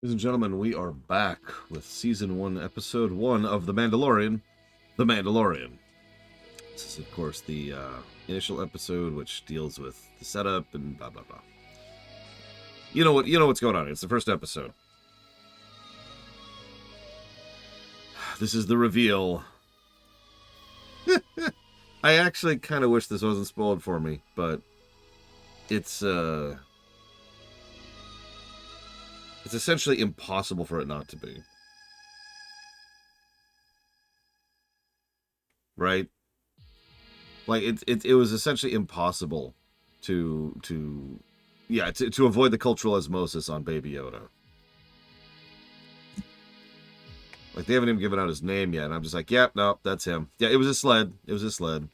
Ladies and gentlemen, we are back with Season 1, Episode 1 of The Mandalorian. The Mandalorian. This is, of course, the initial episode, which deals with the setup and blah, blah, blah. You know what's going on. It's the first episode. This is the reveal. I actually kind of wish this wasn't spoiled for me, but it's essentially impossible for it not to be. Right? Like it was essentially impossible to avoid the cultural osmosis on Baby Yoda. Like they haven't even given out his name yet, and I'm just like, yep, yeah, no, that's him. Yeah, it was a sled. It was a sled.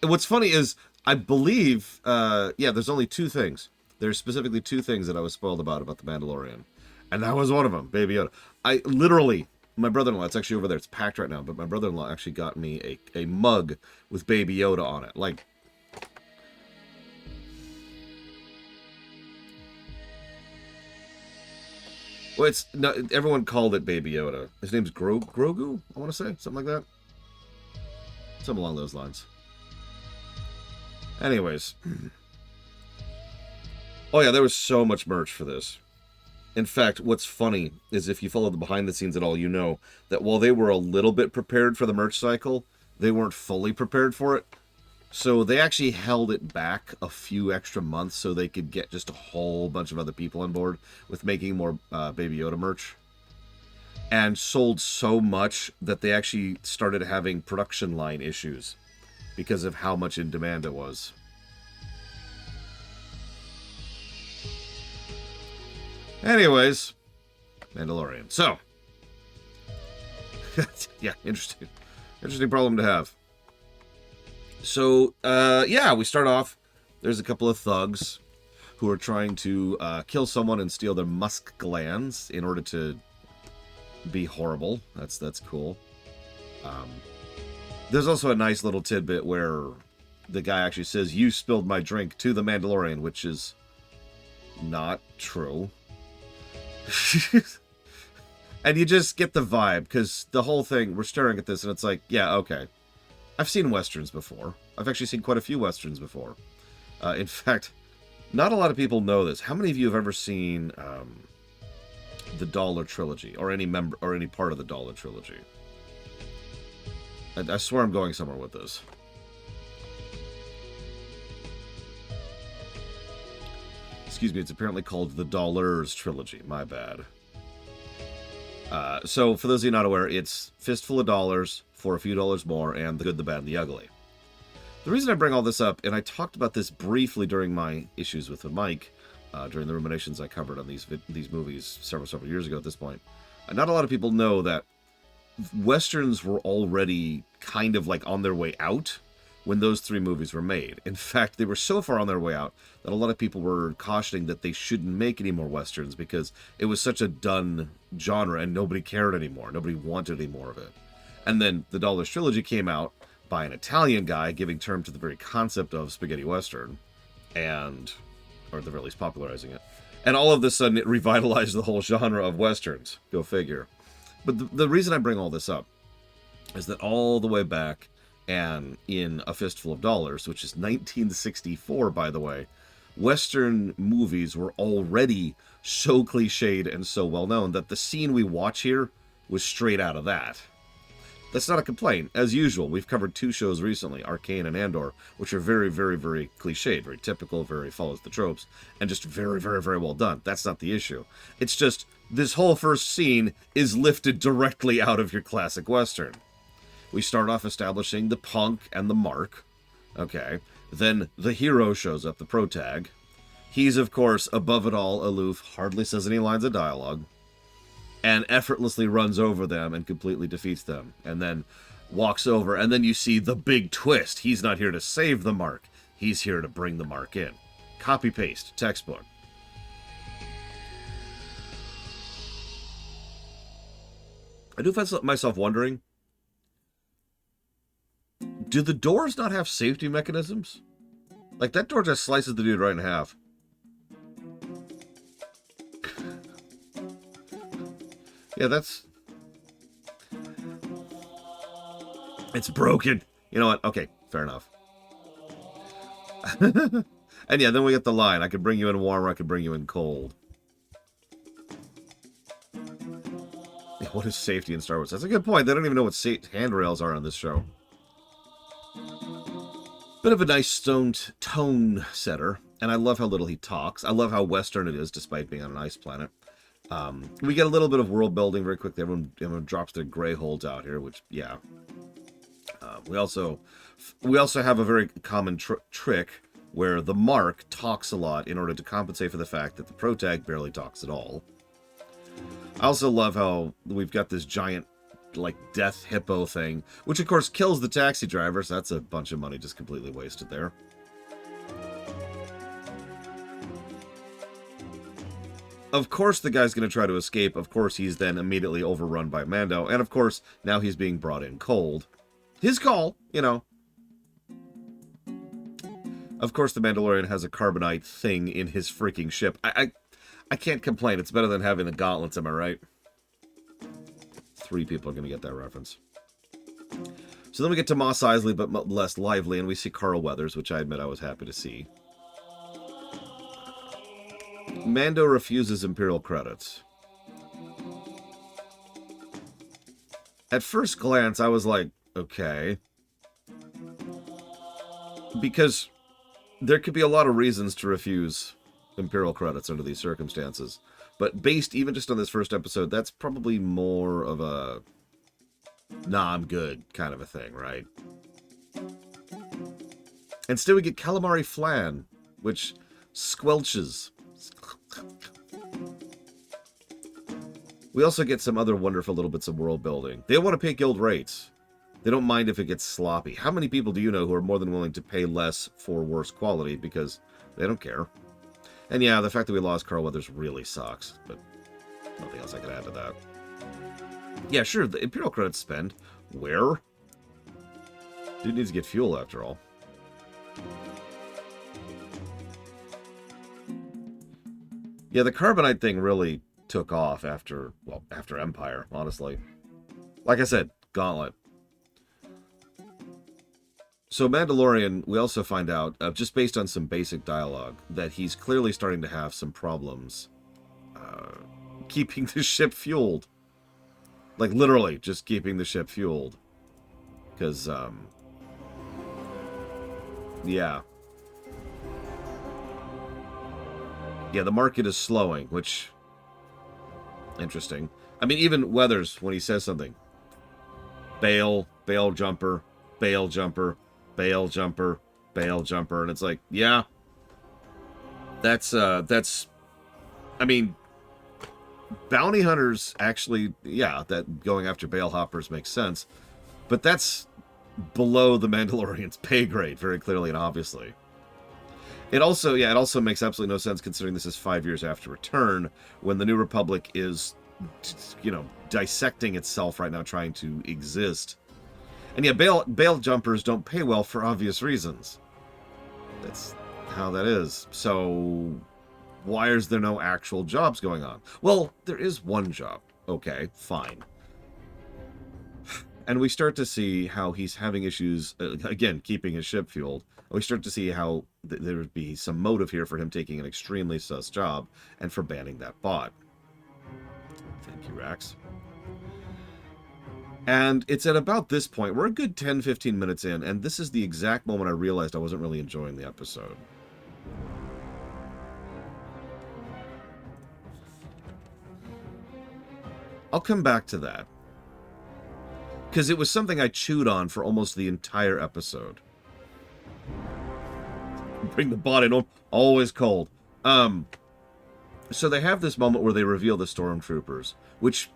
What's funny is I believe, there's only two things. There's specifically two things that I was spoiled about the Mandalorian, and that was one of them, Baby Yoda. I literally, my brother-in-law, it's actually over there. It's packed right now, but my brother-in-law actually got me a mug with Baby Yoda on it. Like, well, it's no, everyone called it Baby Yoda. His name's Grogu, I want to say, something like that, something along those lines. Anyways, oh yeah, there was so much merch for this. In fact, what's funny is if you follow the behind the scenes at all, you know that while they were a little bit prepared for the merch cycle, they weren't fully prepared for it. So they actually held it back a few extra months so they could get just a whole bunch of other people on board with making more Baby Yoda merch. And sold so much that they actually started having production line issues because of how much in demand it was. Anyways, Mandalorian. So, yeah, interesting problem to have. So, we start off. There's a couple of thugs who are trying to kill someone and steal their musk glands in order to be horrible. That's cool. There's also a nice little tidbit where the guy actually says, "You spilled my drink" to the Mandalorian, which is not true. And you just get the vibe, because the whole thing, we're staring at this, and it's like, yeah, okay. I've seen Westerns before. I've actually seen quite a few Westerns before. In fact, not a lot of people know this. How many of you have ever seen the Dollar Trilogy, or any part of the Dollar Trilogy? I swear I'm going somewhere with this. Excuse me, it's apparently called the Dollars Trilogy. My bad. So, for those of you not aware, it's Fistful of Dollars, For a Few Dollars More, and The Good, the Bad, and the Ugly. The reason I bring all this up, and I talked about this briefly during my issues with the mic, during the ruminations I covered on these movies several years ago at this point. Not a lot of people know that Westerns were already kind of like on their way out when those three movies were made. In fact, they were so far on their way out that a lot of people were cautioning that they shouldn't make any more Westerns because it was such a done genre and nobody cared anymore. Nobody wanted any more of it. And then the Dollars Trilogy came out by an Italian guy giving term to the very concept of spaghetti Western, or at the very least popularizing it. And all of a sudden it revitalized the whole genre of Westerns. Go figure. But the reason I bring all this up is that all the way back, and in A Fistful of Dollars, which is 1964, by the way, Western movies were already so cliched and so well known that the scene we watch here was straight out of that. That's not a complaint. As usual, we've covered two shows recently, Arcane and Andor, which are very, very, very cliched, very typical, very follows the tropes, and just very, very, very well done. That's not the issue. It's just this whole first scene is lifted directly out of your classic Western. We start off establishing the punk and the mark. Okay. Then the hero shows up, the protag. He's, of course, above it all, aloof, hardly says any lines of dialogue, and effortlessly runs over them and completely defeats them. And then walks over, and then you see the big twist. He's not here to save the mark. He's here to bring the mark in. Copy-paste, textbook. I do find myself wondering, do the doors not have safety mechanisms? Like, that door just slices the dude right in half. Yeah, it's broken. You know what? Okay, fair enough. And yeah, then we get the line. I could bring you in warm or I could bring you in cold. Yeah, what is safety in Star Wars? That's a good point. They don't even know what handrails are on this show. Bit of a nice tone setter. And I love how little he talks. I love how Western it is, despite being on an ice planet. We get a little bit of world building very quickly. Everyone drops their gray holds out here, which, yeah. We also have a very common trick where the Mark talks a lot in order to compensate for the fact that the protag barely talks at all. I also love how we've got this giant, like, death hippo thing, which of course kills the taxi driver, so that's a bunch of money just completely wasted there. Of course the guy's going to try to escape. Of course he's then immediately overrun by Mando, and of course now he's being brought in cold. His call, you know. Of course, the Mandalorian has a carbonite thing in his freaking ship. I can't complain. It's better than having the gauntlets, am I right? 3 people are going to get that reference. So then we get to Mos Eisley, but less lively, and we see Carl Weathers, which I admit I was happy to see. Mando refuses Imperial credits. At first glance, I was like, okay. Because there could be a lot of reasons to refuse Imperial credits under these circumstances. But based even just on this first episode, that's probably more of a, nah, I'm good kind of a thing, right? Instead we get calamari flan, which squelches. We also get some other wonderful little bits of world building. They want to pay guild rates. They don't mind if it gets sloppy. How many people do you know who are more than willing to pay less for worse quality because they don't care? And yeah, the fact that we lost Carl Weathers really sucks, but nothing else I can add to that. Yeah, sure, the Imperial credits spend. Where? Dude needs to get fuel after all. Yeah, the carbonite thing really took off after Empire, honestly. Like I said, Gauntlet. So Mandalorian, we also find out, just based on some basic dialogue, that he's clearly starting to have some problems keeping the ship fueled. Like, literally, just keeping the ship fueled. Because, yeah. Yeah, the market is slowing, which... interesting. I mean, even Weathers, when he says something. Bail jumper, bail jumper, bail jumper, bail jumper. And it's like, yeah. That's, I mean... bounty hunters actually, yeah, that going after bail hoppers makes sense. But that's below the Mandalorian's pay grade, very clearly and obviously. It also makes absolutely no sense considering this is 5 years after Return, when the New Republic is, you know, dissecting itself right now, trying to exist. And yeah, bail jumpers don't pay well for obvious reasons. That's how that is. So, why is there no actual jobs going on? Well, there is one job. Okay, fine. And we start to see how he's having issues, again, keeping his ship fueled. We start to see how there would be some motive here for him taking an extremely sus job and for banning that bot. Thank you, Rax. And it's at about this point, we're a good 10-15 minutes in, and this is the exact moment I realized I wasn't really enjoying the episode. I'll come back to that. Because it was something I chewed on for almost the entire episode. Bring the bot in, always cold. So they have this moment where they reveal the stormtroopers, which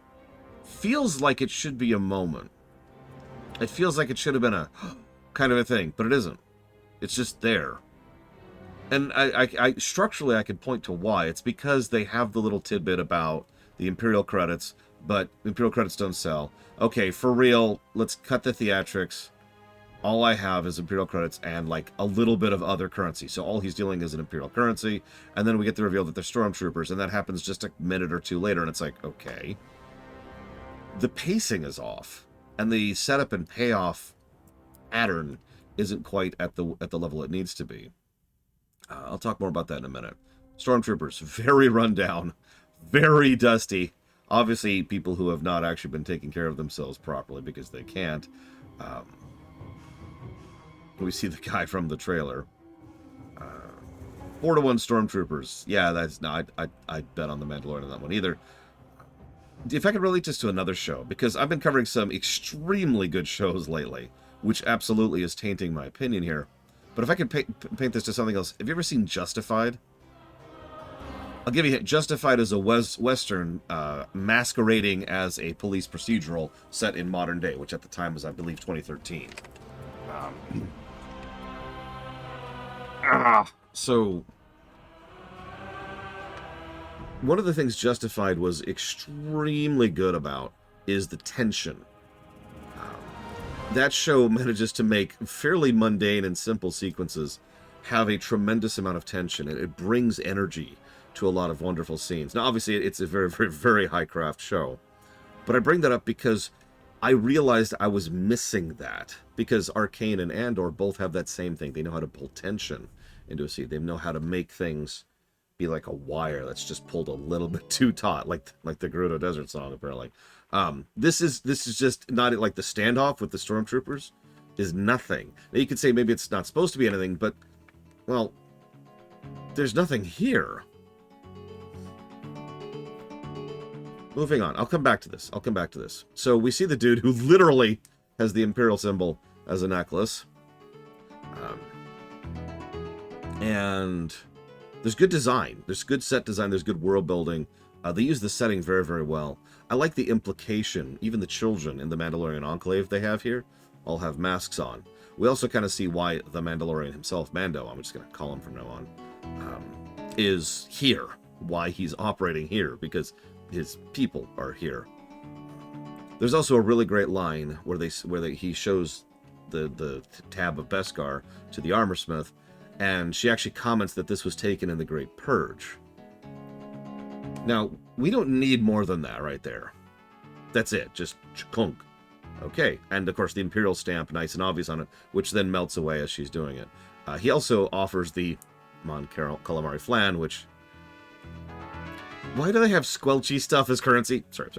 feels like it should be a moment. It feels like it should have been a kind of a thing, but it isn't. It's just there. And I structurally I could point to why. It's because they have the little tidbit about the Imperial credits, but Imperial credits don't sell. Okay, for real, let's cut the theatrics. All I have is Imperial credits and, like, a little bit of other currency. So all he's dealing is an Imperial currency, and then we get the reveal that they're stormtroopers, and that happens just a minute or two later, and it's like, okay. the pacing is off, and the setup and payoff pattern isn't quite at the level it needs to be. I'll talk more about that in a minute. Stormtroopers, very run down, very dusty. Obviously, people who have not actually been taking care of themselves properly because they can't. We see the guy from the trailer. 4-1 Stormtroopers. Yeah, that's no. I bet on the Mandalorian on that one either. If I could relate this to another show, because I've been covering some extremely good shows lately, which absolutely is tainting my opinion here. But if I could paint this to something else, have you ever seen Justified? I'll give you a hint. Justified is a Western masquerading as a police procedural set in modern day, which at the time was, I believe, 2013. So, one of the things Justified was extremely good about is the tension. That show manages to make fairly mundane and simple sequences have a tremendous amount of tension, and it brings energy to a lot of wonderful scenes. Now, obviously, it's a very, very, very high-craft show, but I bring that up because I realized I was missing that, because Arcane and Andor both have that same thing. They know how to pull tension into a scene. They know how to make things be like a wire that's just pulled a little bit too taut, like the Gerudo Desert song, apparently. This is just not like the standoff with the Stormtroopers is nothing. Now, you could say maybe it's not supposed to be anything, but, well, there's nothing here. Moving on. I'll come back to this. So we see the dude who literally has the Imperial symbol as a necklace. And there's good design. There's good set design. There's good world building. They use the setting very, very well. I like the implication. Even the children in the Mandalorian Enclave they have here all have masks on. We also kind of see why the Mandalorian himself, Mando, I'm just going to call him from now on, is here. Why he's operating here, because his people are here. There's also a really great line where he shows the tab of Beskar to the armorsmith, and she actually comments that this was taken in the Great Purge. Now, we don't need more than that right there. That's it, just chunk. Okay, and of course the Imperial stamp, nice and obvious on it, which then melts away as she's doing it. He also offers the Mon Calamari Flan, which... Why do they have squelchy stuff as currency? Sorry.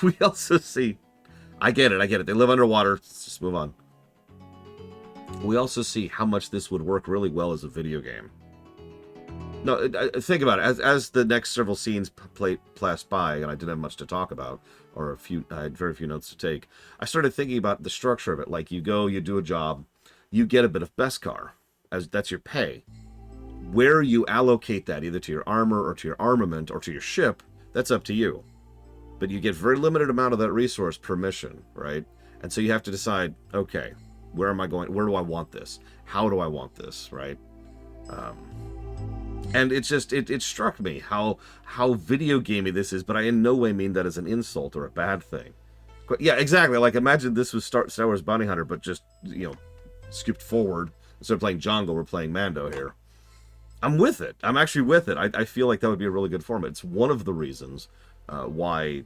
We also see... I get it. They live underwater. Let's just move on. We also see how much this would work really well as a video game. No, think about it. As the next several scenes pass by, and I didn't have much to talk about, or I had very few notes to take, I started thinking about the structure of it. Like, you go, you do a job, you get a bit of Beskar, as that's your pay. Where you allocate that, either to your armor or to your armament or to your ship, that's up to you. But you get very limited amount of that resource per mission, right? And so you have to decide, okay, where am I going? Where do I want this? How do I want this, right? And it struck me how video gamey this is, but I in no way mean that as an insult or a bad thing. But yeah, exactly. Like, imagine this was Star Wars Bounty Hunter, but just, skipped forward. Instead of playing Django, we're playing Mando here. I'm with it. I'm actually with it. I feel like that would be a really good format. It's one of the reasons why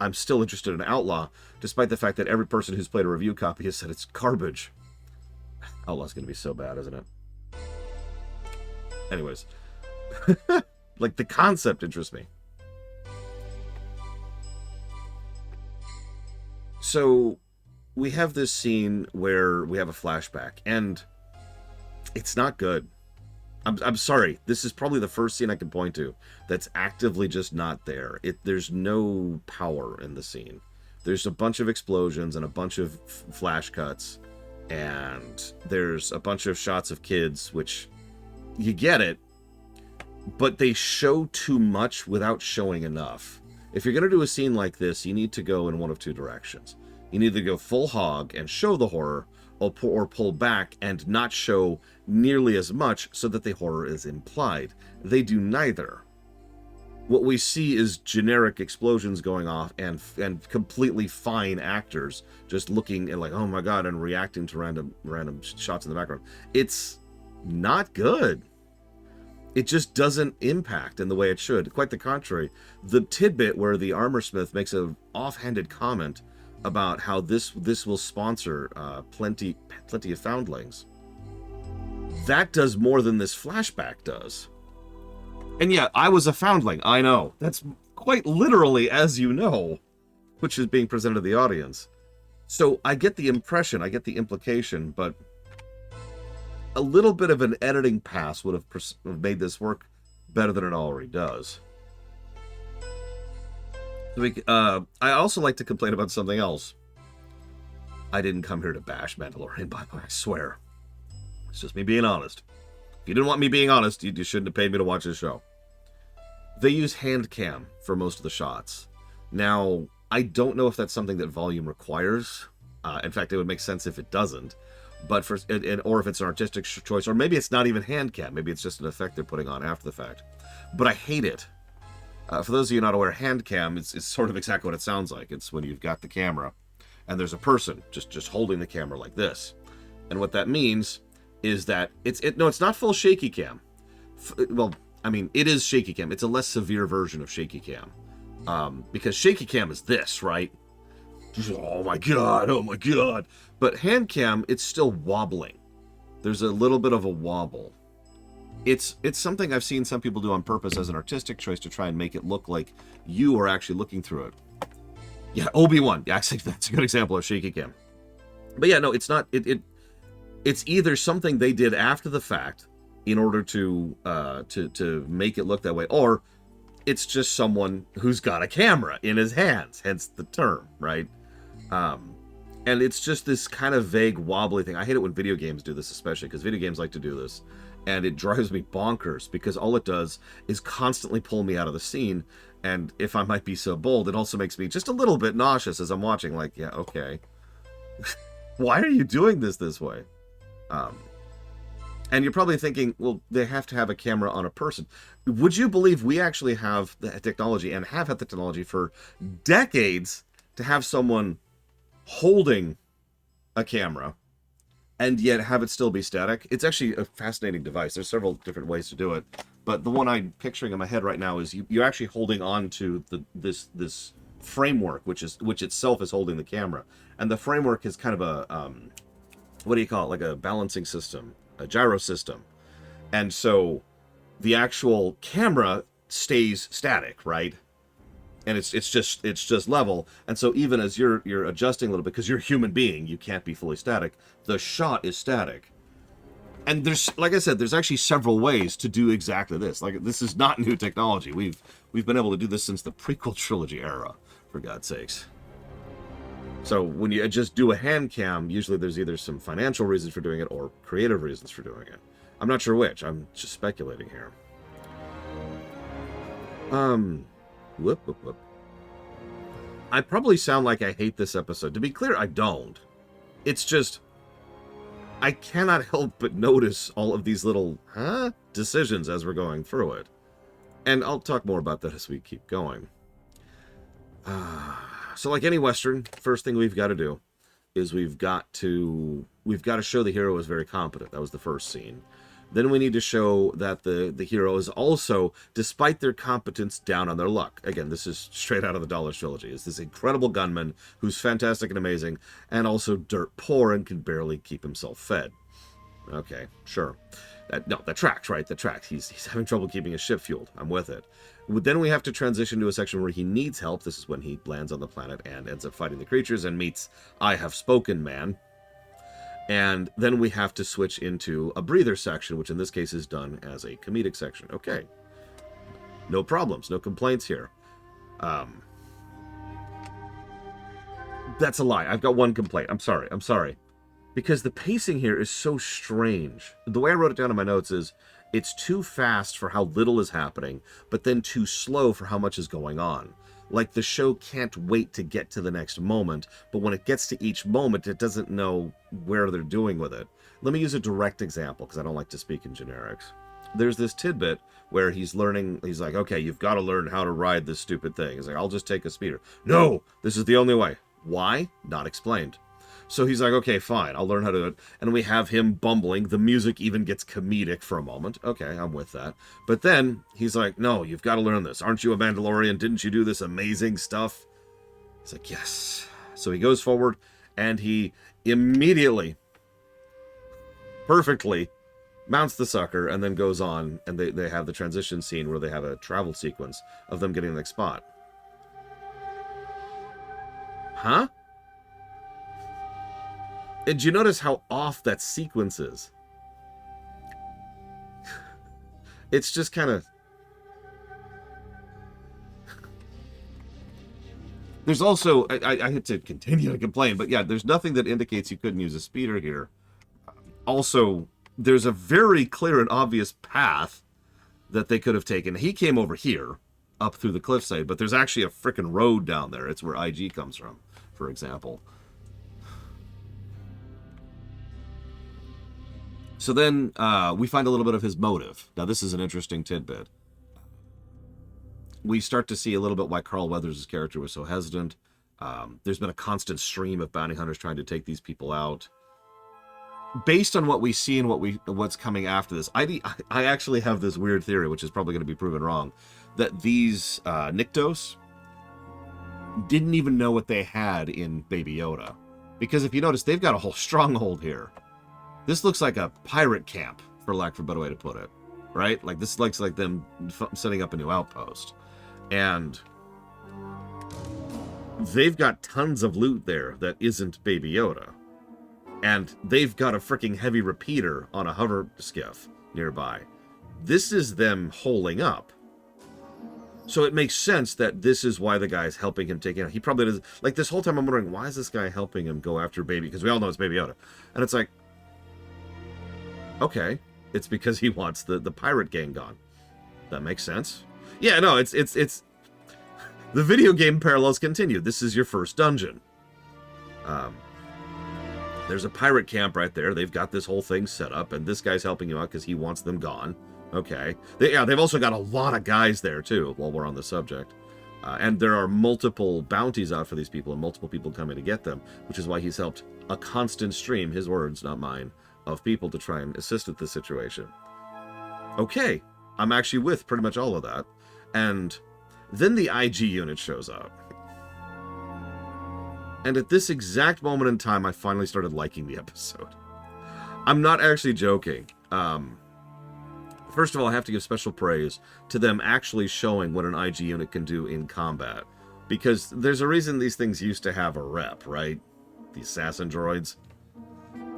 I'm still interested in Outlaw, despite the fact that every person who's played a review copy has said it's garbage. Outlaw's going to be so bad, isn't it? Anyways. Like, the concept interests me. So, we have this scene where we have a flashback, and it's not good. I'm sorry. This is probably the first scene I can point to that's actively just not there. There's no power in the scene. There's a bunch of explosions and a bunch of flash cuts, and there's a bunch of shots of kids, which you get it, but they show too much without showing enough. If you're going to do a scene like this, you need to go in one of two directions. You need to go full hog and show the horror, or pull back and not show nearly as much so that the horror is implied. They do neither. What we see is generic explosions going off and completely fine actors just looking at, like, oh my god, and reacting to random shots in the background. It's not good. it just doesn't impact in the way it should. Quite the contrary. The tidbit where the armor smith makes an offhanded comment about how this will sponsor plenty of foundlings, that does more than this flashback does. And yeah, I was a foundling. I know. That's quite literally, as you know, which is being presented to the audience. So I get the impression, I get the implication, but a little bit of an editing pass would have made this work better than it already does. I also like to complain about something else. I didn't come here to bash Mandalorian, by the way, I swear. It's just me being honest. If you didn't want me being honest, you shouldn't have paid me to watch this show. They use hand cam for most of the shots. Now, I don't know if that's something that volume requires. In fact, it would make sense if it doesn't. But or if it's an artistic choice, or maybe it's not even hand cam. Maybe it's just an effect they're putting on after the fact. But I hate it. For those of you not aware, hand cam is sort of exactly what it sounds like. It's when you've got the camera, and there's a person just holding the camera like this. And what that means is that it's not full shaky cam. Well, I mean, it is shaky cam. It's a less severe version of shaky cam. Because shaky cam is this, right? Oh my god. But hand cam, it's still wobbling. There's a little bit of a wobble. It's something I've seen some people do on purpose as an artistic choice to try and make it look like you are actually looking through it. Yeah, Obi-Wan. Yeah, that's a good example of shaky cam. But yeah, no, it's not. It's either something they did after the fact in order to make it look that way, or it's just someone who's got a camera in his hands, hence the term, right? And it's just this kind of vague, wobbly thing. I hate it when video games do this, especially because video games like to do this, and it drives me bonkers because all it does is constantly pull me out of the scene. And if I might be so bold, it also makes me just a little bit nauseous as I'm watching. Like, yeah, okay, why are you doing this way? And you're probably thinking, well, they have to have a camera on a person. Would you believe we actually have the technology, and have had the technology for decades, to have someone holding a camera and yet have it still be static? It's actually a fascinating device. There's several different ways to do it, but the one I'm picturing in my head right now is you're actually holding on to this framework, which itself is holding the camera, and the framework is kind of a what do you call it? Like a balancing system, a gyro system. And so the actual camera stays static, right? And it's just level. And so even as you're adjusting a little bit, because you're a human being, you can't be fully static, the shot is static. And there's, like I said, there's actually several ways to do exactly this. Like, this is not new technology. We've been able to do this since the prequel trilogy era, for God's sakes. So when you just do a hand cam, usually there's either some financial reasons for doing it or creative reasons for doing it. I'm not sure which. I'm just speculating here. Whoop. I probably sound like I hate this episode. To be clear, I don't. It's just, I cannot help but notice all of these little decisions as we're going through it. And I'll talk more about that as we keep going. So like any Western, first thing we've got to do is we've got to show the hero is very competent. That was the first scene. Then we need to show that the hero is also, despite their competence, down on their luck. Again, this is straight out of the Dollar Trilogy. It's this incredible gunman who's fantastic and amazing, and also dirt poor and can barely keep himself fed. Okay, sure. That tracks, right? That tracks. He's having trouble keeping his ship fueled. I'm with it. Then we have to transition to a section where he needs help. This is when he lands on the planet and ends up fighting the creatures and meets I Have Spoken Man. And then we have to switch into a breather section, which in this case is done as a comedic section. Okay. No problems, no complaints here. That's a lie. I've got one complaint. I'm sorry. Because the pacing here is so strange. The way I wrote it down in my notes is, it's too fast for how little is happening, but then too slow for how much is going on. Like the show can't wait to get to the next moment, but when it gets to each moment, it doesn't know where they're doing with it. Let me use a direct example, because I don't like to speak in generics. There's this tidbit where he's like, okay, you've got to learn how to ride this stupid thing. He's like, I'll just take a speeder. No, this is the only way. Why? Not explained. So he's like, okay, fine, I'll learn how to do it. And we have him bumbling. The music even gets comedic for a moment. Okay, I'm with that. But then he's like, no, you've got to learn this. Aren't you a Mandalorian? Didn't you do this amazing stuff? He's like, yes. So he goes forward, and he immediately, perfectly, mounts the sucker, and then goes on, and they have the transition scene where they have a travel sequence of them getting the next spot. Huh? And do you notice how off that sequence is? It's just kind of... There's also... I had to continue to complain, but yeah, there's nothing that indicates you couldn't use a speeder here. Also, there's a very clear and obvious path that they could have taken. He came over here, up through the cliffside, but there's actually a frickin' road down there. It's where IG comes from, for example. So then we find a little bit of his motive. Now, this is an interesting tidbit. We start to see a little bit why Carl Weathers' character was so hesitant. There's been a constant stream of bounty hunters trying to take these people out. Based on what we see and what's coming after this, I actually have this weird theory, which is probably going to be proven wrong, that these Niktos didn't even know what they had in Baby Yoda. Because if you notice, they've got a whole stronghold here. This looks like a pirate camp, for lack of a better way to put it, right? Like, this looks like them setting up a new outpost. And they've got tons of loot there that isn't Baby Yoda. And they've got a freaking heavy repeater on a hover skiff nearby. This is them holing up. So it makes sense that this is why the guy's helping him take it out. He probably does. Like, this whole time I'm wondering, why is this guy helping him go after Baby? Because we all know it's Baby Yoda. And it's like, okay, it's because he wants the pirate gang gone. That makes sense. Yeah, no, it's the video game parallels continue. This is your first dungeon. There's a pirate camp right there. They've got this whole thing set up, and this guy's helping you out because he wants them gone. Okay. They've also got a lot of guys there, too, while we're on the subject. And there are multiple bounties out for these people, and multiple people coming to get them, which is why he's helped a constant stream, his words, not mine, of people to try and assist with this situation. Okay, I'm actually with pretty much all of that. And then the IG unit shows up. And at this exact moment in time, I finally started liking the episode. I'm not actually joking. First of all, I have to give special praise to them actually showing what an IG unit can do in combat. Because there's a reason these things used to have a rep, right? The assassin droids.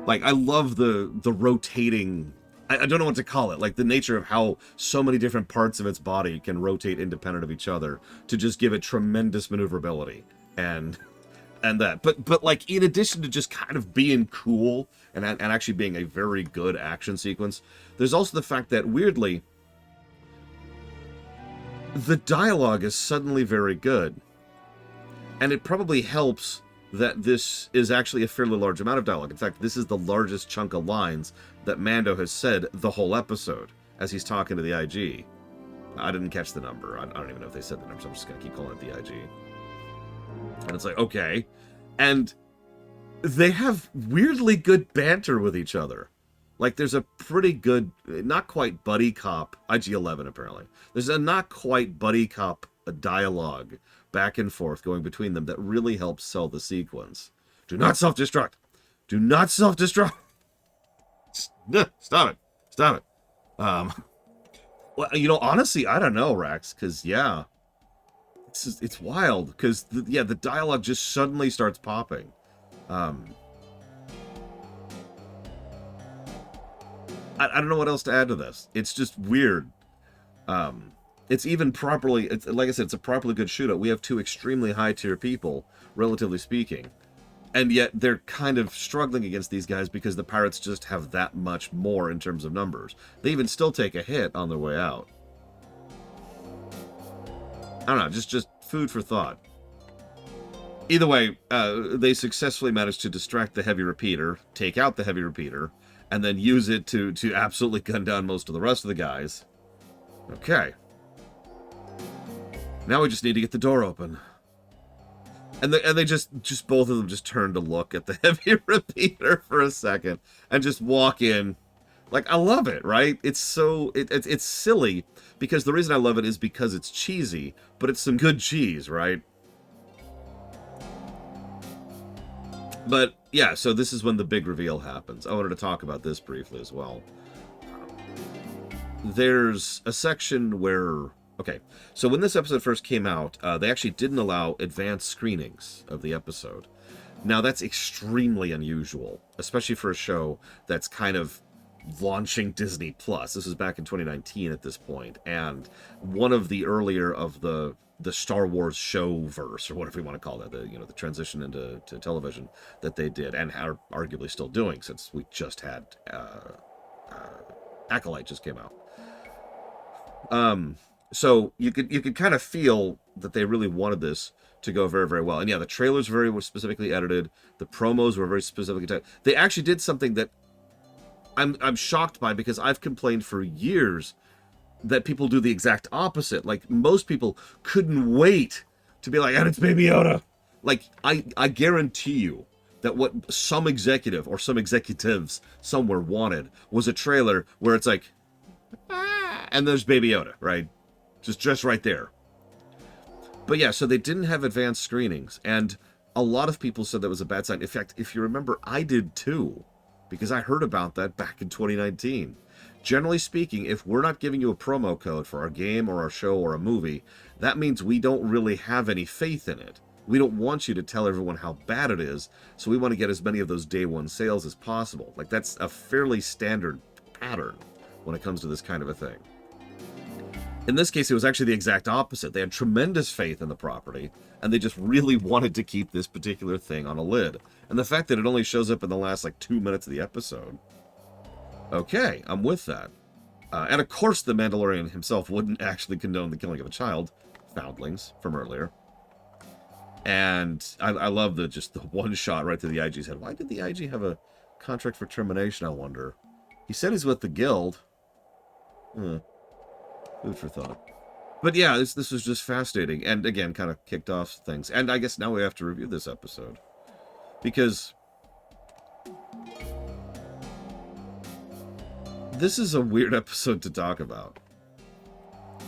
Like, I love the rotating... I don't know what to call it. Like, the nature of how so many different parts of its body can rotate independent of each other to just give it tremendous maneuverability. And that. But like, in addition to just kind of being cool and actually being a very good action sequence, there's also the fact that, weirdly, the dialogue is suddenly very good. And it probably helps that this is actually a fairly large amount of dialogue. In fact, this is the largest chunk of lines that Mando has said the whole episode as he's talking to the IG. I didn't catch the number. I don't even know if they said the number, so I'm just going to keep calling it the IG. And it's like, okay. And they have weirdly good banter with each other. Like, there's a pretty good, not quite buddy cop, IG-11 apparently. There's a not quite buddy cop dialogue back and forth going between them that really helps sell the sequence. Do not self-destruct. Do not self-destruct. Stop it. Stop it. Well, you know, honestly, I don't know, Rax, because, yeah, it's wild, because, the dialogue just suddenly starts popping. I don't know what else to add to this. It's just weird. It's even properly, like I said, it's a properly good shootout. We have two extremely high-tier people, relatively speaking. And yet they're kind of struggling against these guys because the pirates just have that much more in terms of numbers. They even still take a hit on their way out. I don't know, just food for thought. Either way, they successfully managed to distract the heavy repeater, take out the heavy repeater, and then use it to absolutely gun down most of the rest of the guys. Okay. Now we just need to get the door open. And they just both of them just turn to look at the heavy repeater for a second and just walk in. Like, I love it, right? It's so it's silly, because the reason I love it is because it's cheesy, but it's some good cheese, right? But yeah, so this is when the big reveal happens. I wanted to talk about this briefly as well. There's a section where, okay, so when this episode first came out, they actually didn't allow advanced screenings of the episode. Now, that's extremely unusual, especially for a show that's kind of launching Disney Plus. This was back in 2019 at this point, and one of the earlier of the Star Wars showverse, or whatever you want to call that, the transition into television that they did, and are arguably still doing, since we just had Acolyte just came out. So you could kind of feel that they really wanted this to go very, very well. And yeah, the trailers were specifically edited. The promos were very specifically typed. They actually did something that I'm shocked by, because I've complained for years that people do the exact opposite. Like, most people couldn't wait to be like, and it's Baby Yoda. Like, I guarantee you that what some executive or some executives somewhere wanted was a trailer where it's like, and there's Baby Yoda, right? Just right there. But yeah, so they didn't have advanced screenings, and a lot of people said that was a bad sign. In fact, if you remember, I did too, because I heard about that back in 2019. Generally speaking, if we're not giving you a promo code for our game or our show or a movie, that means we don't really have any faith in it. We don't want you to tell everyone how bad it is, so we want to get as many of those day one sales as possible. Like, that's a fairly standard pattern when it comes to this kind of a thing. In this case, it was actually the exact opposite. They had tremendous faith in the property, and they just really wanted to keep this particular thing on a lid. And the fact that it only shows up in the last, 2 minutes of the episode, okay, I'm with that. And of course, the Mandalorian himself wouldn't actually condone the killing of a child, foundlings from earlier. And I love the one shot right to the IG's head. Why did the IG have a contract for termination, I wonder? He said he's with the guild. Food for thought. But yeah, this was just fascinating, and again, kind of kicked off things. And I guess now we have to review this episode, because this is a weird episode to talk about.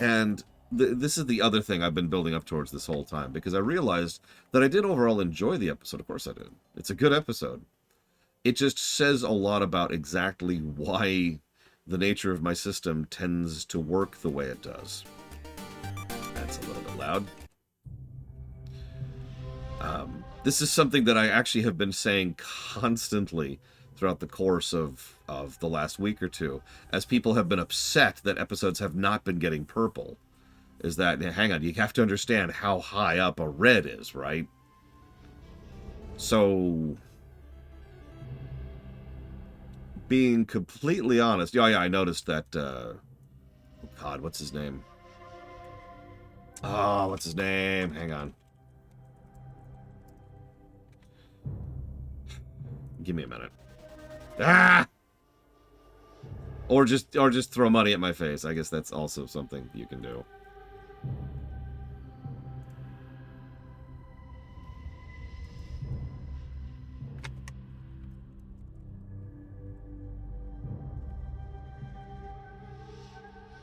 And this is the other thing I've been building up towards this whole time, because I realized that I did overall enjoy the episode. Of course I did. It's a good episode. It just says a lot about exactly why the nature of my system tends to work the way it does. That's a little bit loud. This is something that I actually have been saying constantly throughout the course of the last week or two, as people have been upset that episodes have not been getting purple. Is that, hang on, you have to understand how high up a red is, right? So, being completely honest, yeah, I noticed that, God, what's his name? Oh, what's his name? Hang on. Give me a minute. Ah! Or just throw money at my face. I guess that's also something you can do.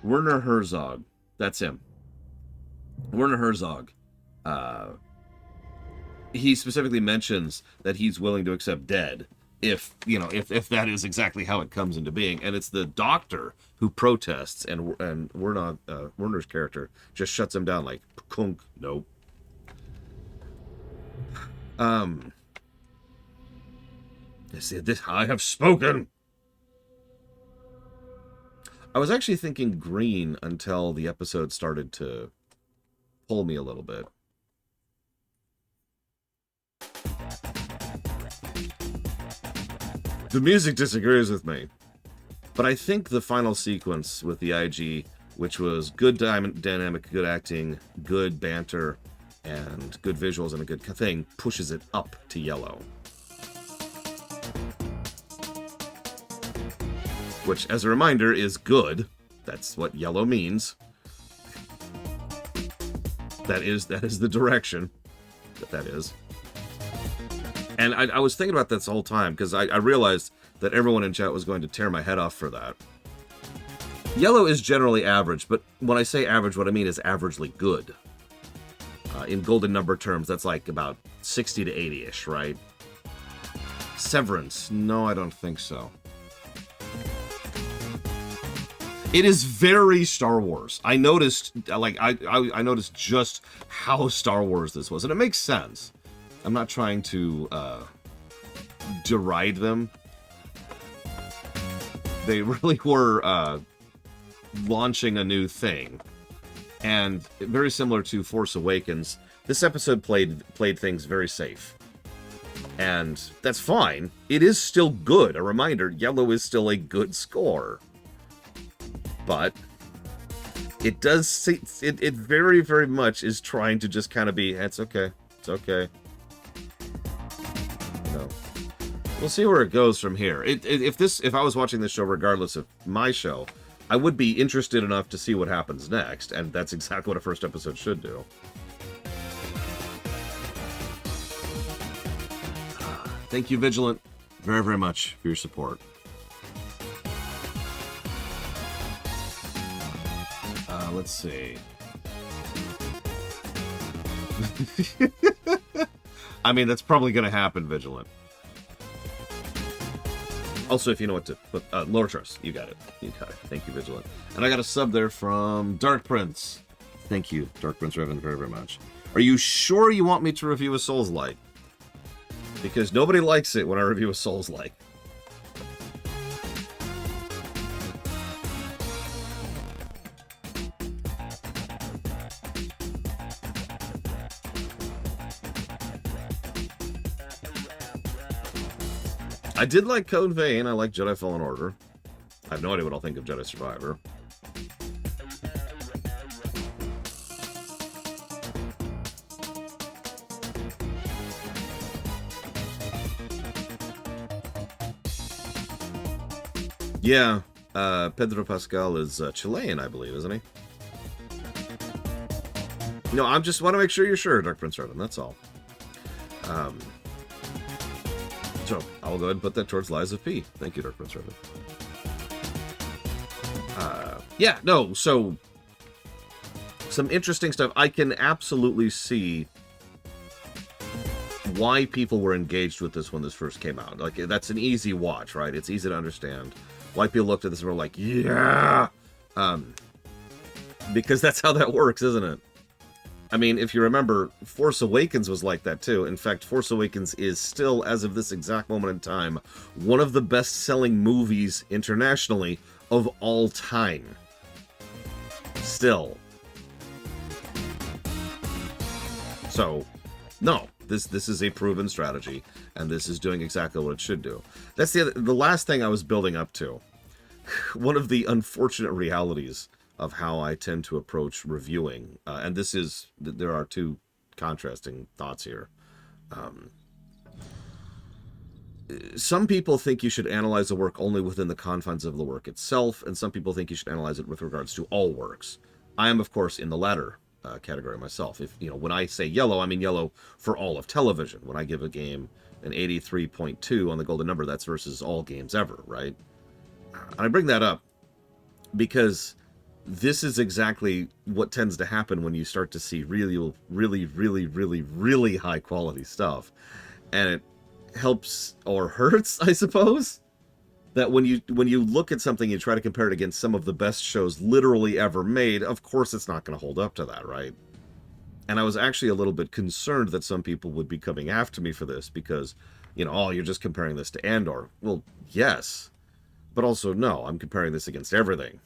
Werner Herzog. That's him. Werner Herzog. He specifically mentions that he's willing to accept dead if that is exactly how it comes into being. And it's the doctor who protests, and Werner's character just shuts him down like, kunk, nope. I said this, I have spoken. I was actually thinking green until the episode started to pull me a little bit. The music disagrees with me. But I think the final sequence with the IG, which was good dynamic, good acting, good banter, and good visuals and a good thing, pushes it up to yellow. Which, as a reminder, is good. That's what yellow means. That is the direction that is. And I was thinking about this the whole time, because I realized that everyone in chat was going to tear my head off for that. Yellow is generally average, but when I say average, what I mean is averagely good. In golden number terms, that's like about 60 to 80-ish, right? Severance. No, I don't think so. It is very Star Wars. I noticed, like, I noticed just how Star Wars this was, and it makes sense. I'm not trying to deride them. They really were launching a new thing. And very similar to Force Awakens, this episode played things very safe. And that's fine. It is still good. A reminder, yellow is still a good score. But it does see, it very, very much is trying to just kind of be, it's okay. It's okay. No. We'll see where it goes from here. If I was watching this show regardless of my show, I would be interested enough to see what happens next, and that's exactly what a first episode should do. Thank you, Vigilant, very, very much for your support. Let's see. I mean, that's probably going to happen, Vigilant. Also, if you know what to put, Lower Trust, you got it. You got it. Thank you, Vigilant. And I got a sub there from Dark Prince. Thank you, Dark Prince Revan, very, very much. Are you sure you want me to review a Souls-like? Because nobody likes it when I review a Souls-like. I did like Code Vein. I like Jedi Fallen Order. I have no idea what I'll think of Jedi Survivor. Yeah, Pedro Pascal is Chilean, I believe, isn't he? No, I just want to make sure you're sure, Dark Prince Revan, that's all. So, I'll go ahead and put that towards Lies of P. Thank you, Dark Prince Revan. Yeah, no, so some interesting stuff. I can absolutely see why people were engaged with this when this first came out. Like, that's an easy watch, right? It's easy to understand why people looked at this and were like, yeah! Because that's how that works, isn't it? I mean, if you remember, Force Awakens was like that too. In fact, Force Awakens is still, as of this exact moment in time, one of the best-selling movies internationally of all time. Still. So, no, this is a proven strategy, and this is doing exactly what it should do. That's the last thing I was building up to. One of the unfortunate realities of how I tend to approach reviewing, and this is, there are two contrasting thoughts here. Some people think you should analyze a work only within the confines of the work itself, and some people think you should analyze it with regards to all works. I am, of course, in the latter category myself. If, you know, when I say yellow, I mean yellow for all of television. When I give a game an 83.2 on the golden number, that's versus all games ever, right? And I bring that up because this is exactly what tends to happen when you start to see really, really, really, really, really high quality stuff. And it helps or hurts, I suppose, that when you look at something, you try to compare it against some of the best shows literally ever made, of course it's not going to hold up to that, right? And I was actually a little bit concerned that some people would be coming after me for this because, you know, oh, you're just comparing this to Andor. Well, yes, but also no, I'm comparing this against everything.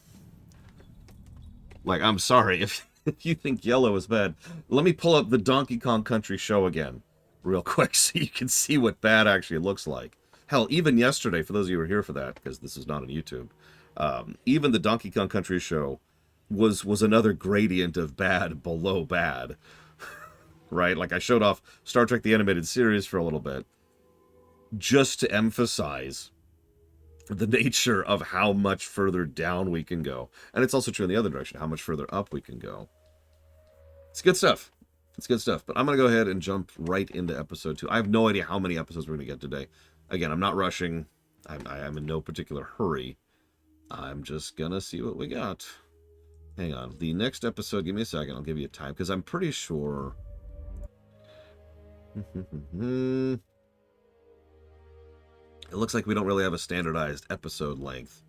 Like, I'm sorry, if you think yellow is bad, let me pull up the Donkey Kong Country show again real quick so you can see what bad actually looks like. Hell, even yesterday, for those of you who were here for that, because this is not on YouTube, even the Donkey Kong Country show was another gradient of bad below bad. Right? Like, I showed off Star Trek the Animated Series for a little bit just to emphasize the nature of how much further down we can go. And it's also true in the other direction, how much further up we can go. It's good stuff. It's good stuff. But I'm going to go ahead and jump right into episode 2. I have no idea how many episodes we're going to get today. Again, I'm not rushing. I am in no particular hurry. I'm just going to see what we got. Hang on. The next episode, give me a second. I'll give you a time, because I'm pretty sure... It looks like we don't really have a standardized episode length.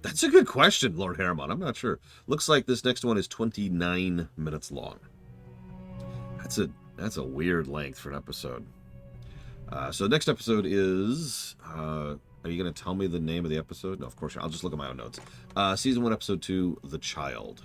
That's a good question, Lord Harriman. I'm not sure. Looks like this next one is 29 minutes long. That's a weird length for an episode. So the next episode is... are you going to tell me the name of the episode? No, of course not. I'll just look at my own notes. Season 1, Episode 2, The Child.